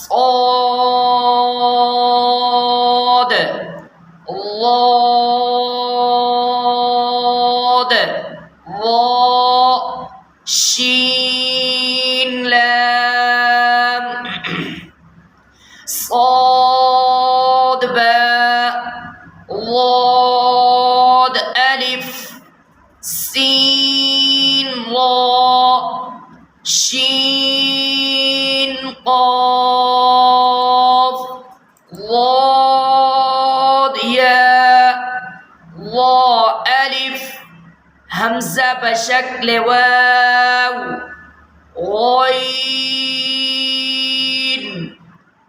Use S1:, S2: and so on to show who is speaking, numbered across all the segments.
S1: صاد ضاد ظا شين لام صاد باء ضاد ألف سين را شين قاف ضاد ياء ضاء ألف همزة بشكل واو غين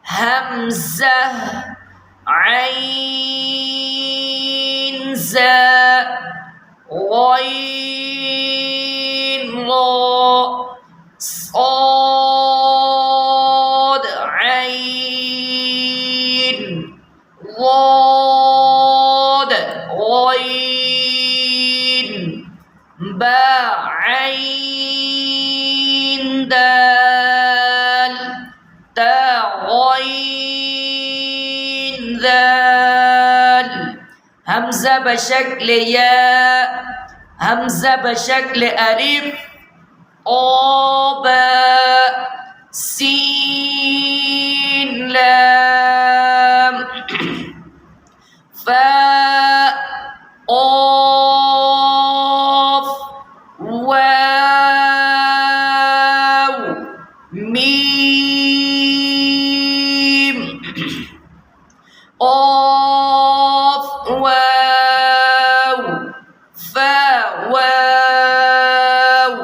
S1: همزة عين زاء غين را صاد عين ضاد غين باء عين دال تاء غين ذال همزة بشكل ياء همزة بشكل ألف باء سين لام فاء قاف واو ميم قاف واو فاء واو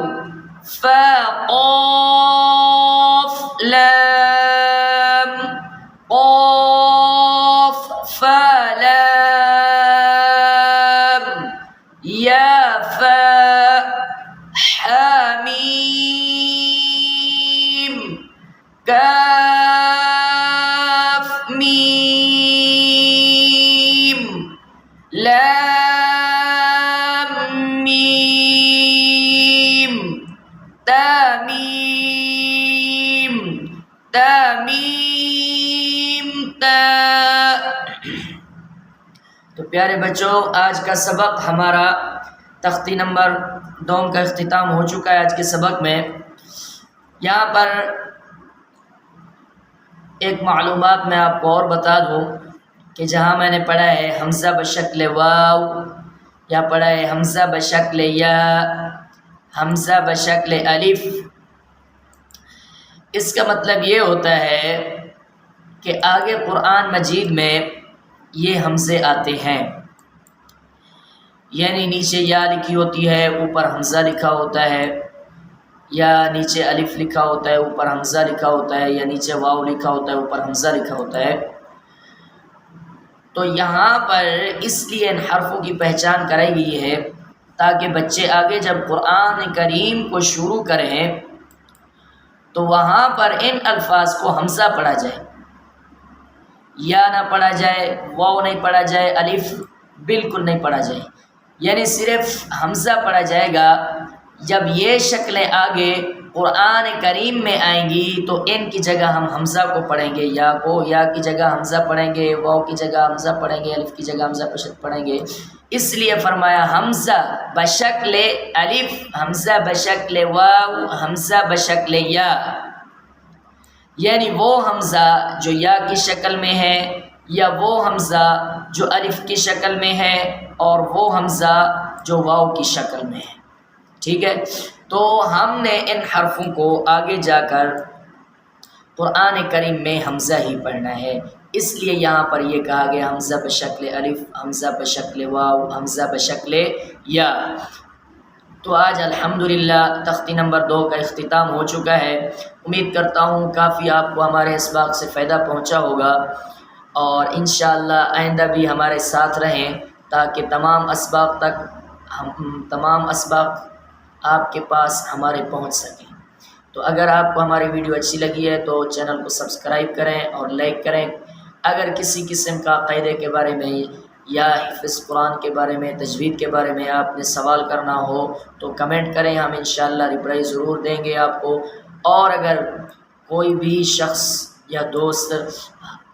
S1: فاء قاف لام قاف فاء لام يا فاء حميم كاف ميم میم تا میم تا۔ تو پیارے بچوں، آج کا سبق ہمارا تختی نمبر 2 کا اختتام ہو چکا ہے۔ آج کے سبق میں یہاں پر ایک معلومات میں آپ کو اور بتا دوں کہ جہاں میں نے پڑھا ہے حمزہ بشکل واو، یا پڑھا ہے حمزہ بشکل یا، حمزہ بشکل الف، اس کا مطلب یہ ہوتا ہے کہ آگے قرآن مجید میں یہ حمزے آتے ہیں، یعنی نیچے یا لکھی ہوتی ہے، اوپر حمزہ لکھا ہوتا ہے، یا نیچے الف لکھا ہوتا ہے، اوپر حمزہ لکھا ہوتا ہے، یا نیچے واو لکھا ہوتا ہے، اوپر حمزہ لکھا ہوتا ہے۔ تو یہاں پر اس لیے ان حرفوں کی پہچان کرائی گئی ہے تاکہ بچے آگے جب قرآن کریم کو شروع کریں تو وہاں پر ان الفاظ کو حمزہ پڑھا جائے، یا نہ پڑھا جائے، واو نہیں پڑھا جائے، الف بالکل نہیں پڑھا جائے، یعنی صرف حمزہ پڑھا جائے گا۔ جب یہ شکلیں آگے قرآن کریم میں آئیں گی تو ان کی جگہ ہم حمزہ کو پڑھیں گے، یا کو، یا کی جگہ حمزہ پڑھیں گے، واو کی جگہ حمزہ پڑھیں گے، الف کی جگہ حمزہ پڑھیں گے۔ اس لیے فرمایا حمزہ بشکل الف، حمزہ بشکل واو، حمزہ بشکل یا، یعنی وہ حمزہ جو یا کی شکل میں ہے، یا وہ حمزہ جو الف کی شکل میں ہے، اور وہ حمزہ جو واو کی شکل میں ہے۔ ٹھیک ہے، تو ہم نے ان حرفوں کو آگے جا کر قرآن کریم میں حمزہ ہی پڑھنا ہے، اس لیے یہاں پر یہ کہا گیا حمزہ بشکل الف، حمزہ بشکل واو، حمزہ بشکل یا۔ تو آج الحمدللہ تختی نمبر 2 کا اختتام ہو چکا ہے۔ امید کرتا ہوں کافی آپ کو ہمارے اسباق سے فائدہ پہنچا ہوگا، اور انشاءاللہ آئندہ بھی ہمارے ساتھ رہیں تاکہ تمام اسباق آپ کے پاس ہمارے پہنچ سکیں۔ تو اگر آپ کو ہماری ویڈیو اچھی لگی ہے تو چینل کو سبسکرائب کریں اور لائک کریں۔ اگر کسی قسم کا قاعدے کے بارے میں یا حفظ قرآن کے بارے میں، تجوید کے بارے میں آپ نے سوال کرنا ہو تو کمنٹ کریں، ہم انشاءاللہ رپلائی ضرور دیں گے آپ کو۔ اور اگر کوئی بھی شخص یا دوست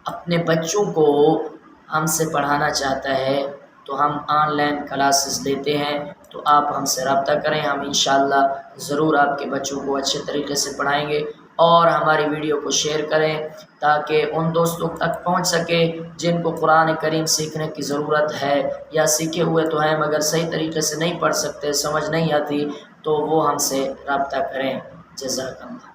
S1: اپنے بچوں کو ہم سے پڑھانا چاہتا ہے تو ہم آن لائن کلاسز دیتے ہیں، تو آپ ہم سے رابطہ کریں، ہم انشاءاللہ ضرور آپ کے بچوں کو اچھے طریقے سے پڑھائیں گے۔ اور ہماری ویڈیو کو شیئر کریں تاکہ ان دوستوں تک پہنچ سکے جن کو قرآن کریم سیکھنے کی ضرورت ہے، یا سیکھے ہوئے تو ہیں مگر صحیح طریقے سے نہیں پڑھ سکتے، سمجھ نہیں آتی، تو وہ ہم سے رابطہ کریں۔ جزاک اللہ۔